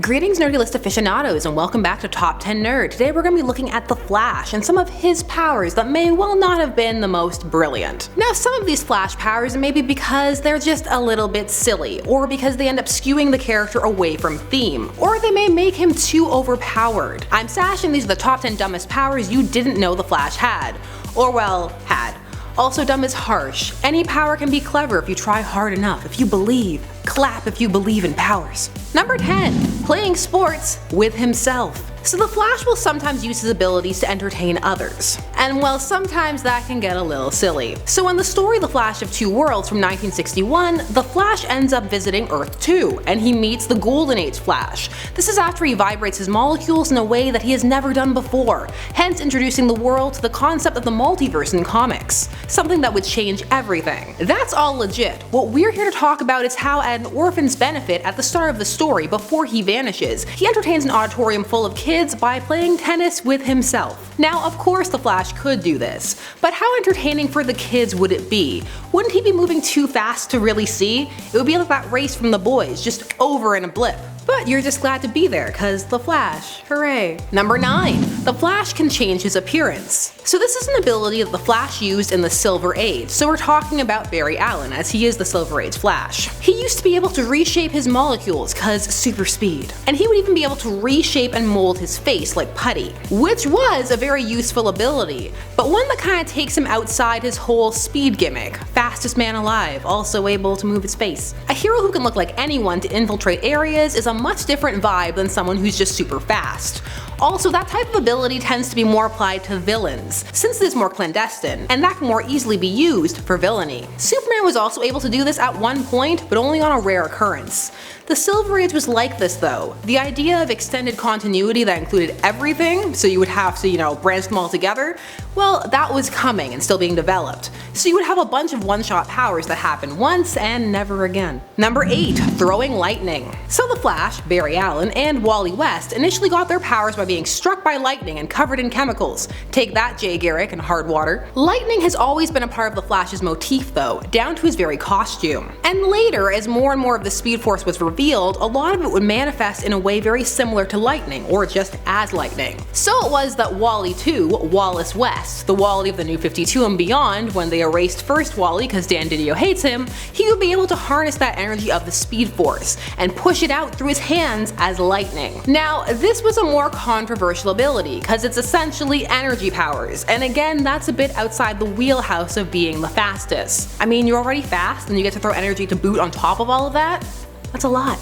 Greetings nerdy list aficionados and welcome back to Top 10 Nerd. Today we're going to be looking at the Flash and some of his powers that may well not have been the most brilliant. Now some of these Flash powers may be because they're just a little bit silly, or because they end up skewing the character away from theme, or they may make him too overpowered. I'm sashing these are the top 10 dumbest powers you didn't know the Flash had. Or well, had. Also, dumb is harsh. Any power can be clever if you try hard enough, if you believe. Clap if you believe in powers. Number 10. Playing sports with himself. So the Flash will sometimes use his abilities to entertain others. And well, sometimes that can get a little silly. So in the story The Flash of Two Worlds from 1961, the Flash ends up visiting Earth 2, and he meets the Golden Age Flash. This is after he vibrates his molecules in a way that he has never done before, hence introducing the world to the concept of the multiverse in comics. Something that would change everything. That's all legit. What we're here to talk about is how at an orphan's benefit at the start of the story, before he vanishes, he entertains an auditorium full of kids by playing tennis with himself. Now, of course the Flash could do this, but how entertaining for the kids would it be? Wouldn't he be moving too fast to really see? It would be like that race from the boys, just over in a blip. But you're just glad to be there, cause the Flash, hooray. Number 9. The Flash can change his appearance. So this is an ability that the Flash used in the Silver Age, so we're talking about Barry Allen, as he is the Silver Age Flash. He used to be able to reshape his molecules, cause super speed. And he would even be able to reshape and mold his face like putty, which was a very useful ability, but one that kinda takes him outside his whole speed gimmick. Fastest man alive, also able to move his face. A hero who can look like anyone to infiltrate areas is a much different vibe than someone who's just super fast. Also, that type of ability tends to be more applied to villains, since it is more clandestine, and that can more easily be used for villainy. Superman was also able to do this at one point, but only on a rare occurrence. The Silver Age was like this though. The idea of extended continuity that included everything, so you would have to, branch them all together, well, that was coming and still being developed. So you would have a bunch of one-shot powers that happen once and never again. Number 8. Throwing lightning. So the Flash, Barry Allen, and Wally West initially got their powers by being struck by lightning and covered in chemicals. Take that, Garrick and hard water. Lightning has always been a part of the Flash's motif though, down to his very costume. And later, as more and more of the Speed Force was revealed, a lot of it would manifest in a way very similar to lightning, or just as lightning. So it was that Wally 2, Wallace West, the Wally of the New 52 and beyond, when they erased first Wally because Dan Didio hates him, he would be able to harness that energy of the Speed Force and push it out through his hands as lightning. Now, this was a more controversial ability, because it's essentially energy powers, and again, that's a bit outside the wheelhouse of being the fastest. I mean, you're already fast, and you get to throw energy to boot on top of all of that? That's a lot.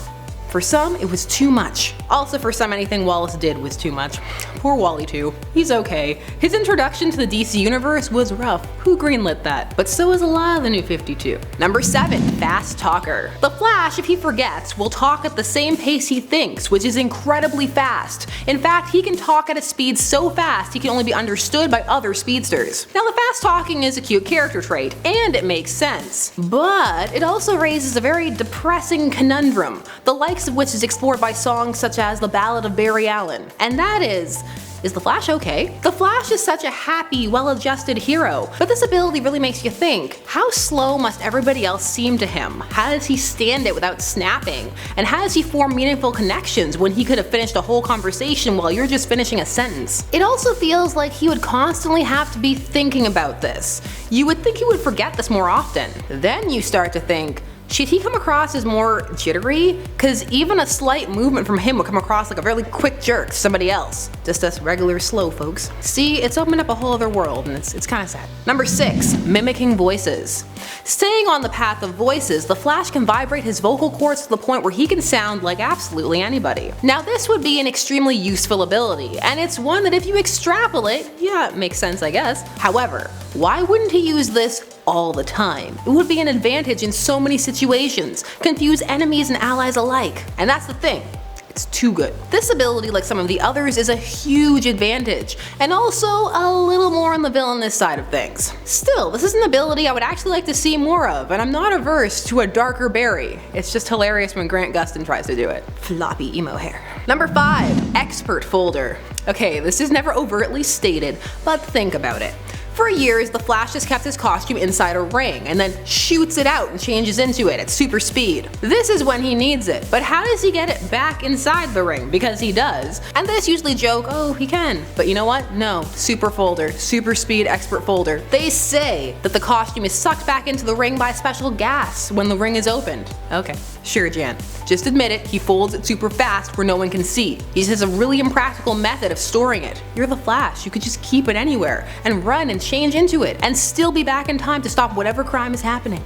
For some, it was too much. Also, for some, anything Wallace did was too much. Poor Wally too. He's okay. His introduction to the DC universe was rough. Who greenlit that? But so is a lot of the New 52. Number 7. Fast talker. The Flash, if he forgets, will talk at the same pace he thinks, which is incredibly fast. In fact, he can talk at a speed so fast he can only be understood by other speedsters. Now, the fast talking is a cute character trait, and it makes sense. But it also raises a very depressing conundrum, the likes of which is explored by songs such as The Ballad of Barry Allen. And that is the Flash okay? The Flash is such a happy, well-adjusted hero, but this ability really makes you think, how slow must everybody else seem to him? How does he stand it without snapping? And how does he form meaningful connections when he could have finished a whole conversation while you're just finishing a sentence? It also feels like he would constantly have to be thinking about this. You would think he would forget this more often. Then you start to think, should he come across as more jittery? Cause even a slight movement from him would come across like a really quick jerk to somebody else. Just us regular slow folks. See, it's opened up a whole other world and it's kinda sad. Number 6. Mimicking voices. Staying on the path of voices, the Flash can vibrate his vocal cords to the point where he can sound like absolutely anybody. Now this would be an extremely useful ability, and it's one that if you extrapolate, yeah, it makes sense I guess. However, why wouldn't he use this all the time? It would be an advantage in so many situations, confuse enemies and allies alike. And that's the thing. It's too good. This ability, like some of the others, is a huge advantage, and also a little more on the villainous side of things. Still, this is an ability I would actually like to see more of, and I'm not averse to a darker Barry. It's just hilarious when Grant Gustin tries to do it. Floppy emo hair. Number 5. Expert folder. Okay, this is never overtly stated, but think about it. For years, the Flash just kept his costume inside a ring and then shoots it out and changes into it at super speed. This is when he needs it, but how does he get it back inside the ring? Because he does. And this usually joke, oh, he can. But you know what? No. Super folder, super speed expert folder. They say that the costume is sucked back into the ring by special gas when the ring is opened. Okay, sure, Jan. Just admit it, he folds it super fast where no one can see. He just has a really impractical method of storing it. You're the Flash, you could just keep it anywhere and run and change into it and still be back in time to stop whatever crime is happening.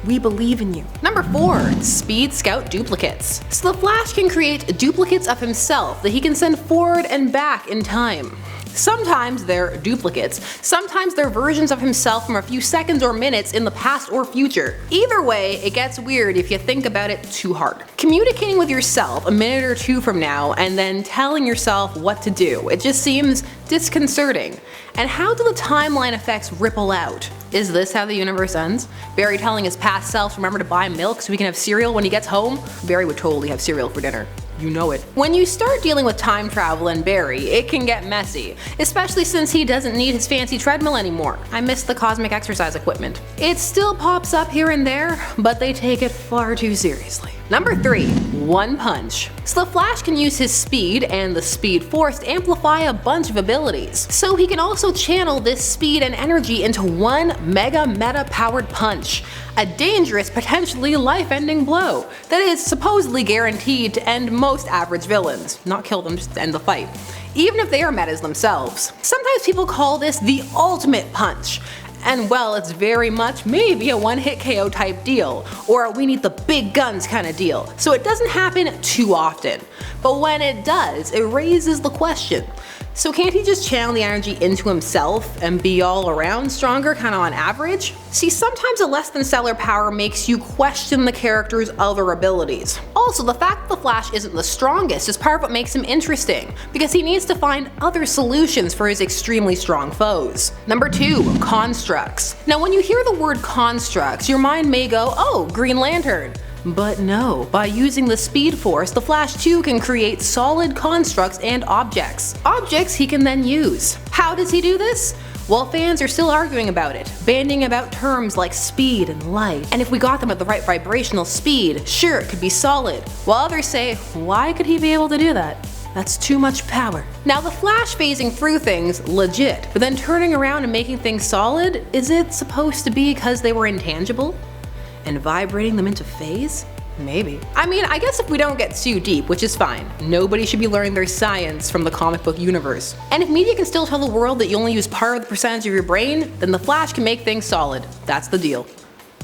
We believe in you. Number 4, Speed Scout duplicates. So the Flash can create duplicates of himself that he can send forward and back in time. Sometimes they're duplicates, sometimes they're versions of himself from a few seconds or minutes in the past or future. Either way, it gets weird if you think about it too hard. Communicating with yourself a minute or two from now and then telling yourself what to do, it just seems disconcerting. And how do the timeline effects ripple out? Is this how the universe ends? Barry telling his past self to remember to buy milk so he can have cereal when he gets home? Barry would totally have cereal for dinner. You know it. When you start dealing with time travel and Barry, it can get messy, especially since he doesn't need his fancy treadmill anymore. I miss the cosmic exercise equipment. It still pops up here and there, but they take it far too seriously. Number 3, One Punch. So the Flash can use his speed and the Speed Force to amplify a bunch of abilities. So he can also channel this speed and energy into one mega meta powered punch. A dangerous, potentially life-ending blow that is supposedly guaranteed to end most average villains. Not kill them, just end the fight. Even if they are metas themselves. Sometimes people call this the ultimate punch. And well, it's very much maybe a one-hit KO type deal, or we need the big guns kind of deal. So it doesn't happen too often. But when it does, it raises the question. So can't he just channel the energy into himself and be all around stronger, kind of on average? See, sometimes a less than stellar power makes you question the character's other abilities. Also, the fact that the Flash isn't the strongest is part of what makes him interesting, because he needs to find other solutions for his extremely strong foes. Number 2, Constructs. Now when you hear the word constructs, your mind may go, oh, Green Lantern. But no, by using the Speed Force, the Flash too can create solid constructs and objects. Objects he can then use. How does he do this? Well, fans are still arguing about it, bandying about terms like speed and light. And if we got them at the right vibrational speed, sure, it could be solid. While others say, why could he be able to do that? That's too much power. Now the Flash phasing through things, legit, but then turning around and making things solid, is it supposed to be because they were intangible? And vibrating them into phase? Maybe. I mean, I guess if we don't get too deep, which is fine. Nobody should be learning their science from the comic book universe. And if media can still tell the world that you only use part of the percentage of your brain, then the Flash can make things solid. That's the deal.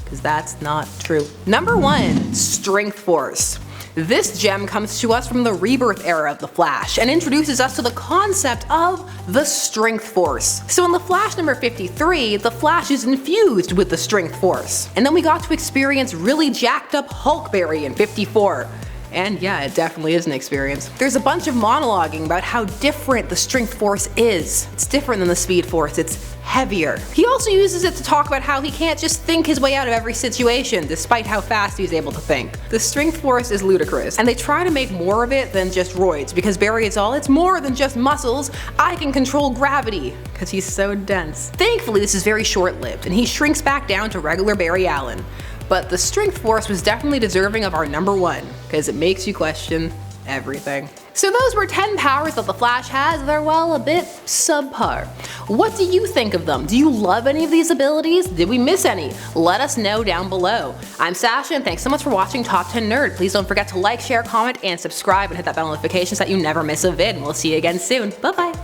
Because that's not true. Number 1, Strength Force. This gem comes to us from the Rebirth era of the Flash and introduces us to the concept of the Strength Force. So in the Flash number 53, the Flash is infused with the Strength Force. And then we got to experience really jacked up Hulkberry in 54. And yeah, it definitely is an experience. There's a bunch of monologuing about how different the Strength Force is. It's different than the Speed Force, it's heavier. He also uses it to talk about how he can't just think his way out of every situation, despite how fast he's able to think. The Strength Force is ludicrous, and they try to make more of it than just roids, because Barry is all, it's more than just muscles, I can control gravity, because he's so dense. Thankfully, this is very short-lived, and he shrinks back down to regular Barry Allen. But the Strength Force was definitely deserving of our number 1, because it makes you question everything. So those were 10 powers that the Flash has that are, well, a bit subpar. What do you think of them? Do you love any of these abilities? Did we miss any? Let us know down below. I'm Sasha, and thanks so much for watching Top 10 Nerd. Please don't forget to like, share, comment, and subscribe, and hit that bell notification so that you never miss a vid, and we'll see you again soon. Bye bye!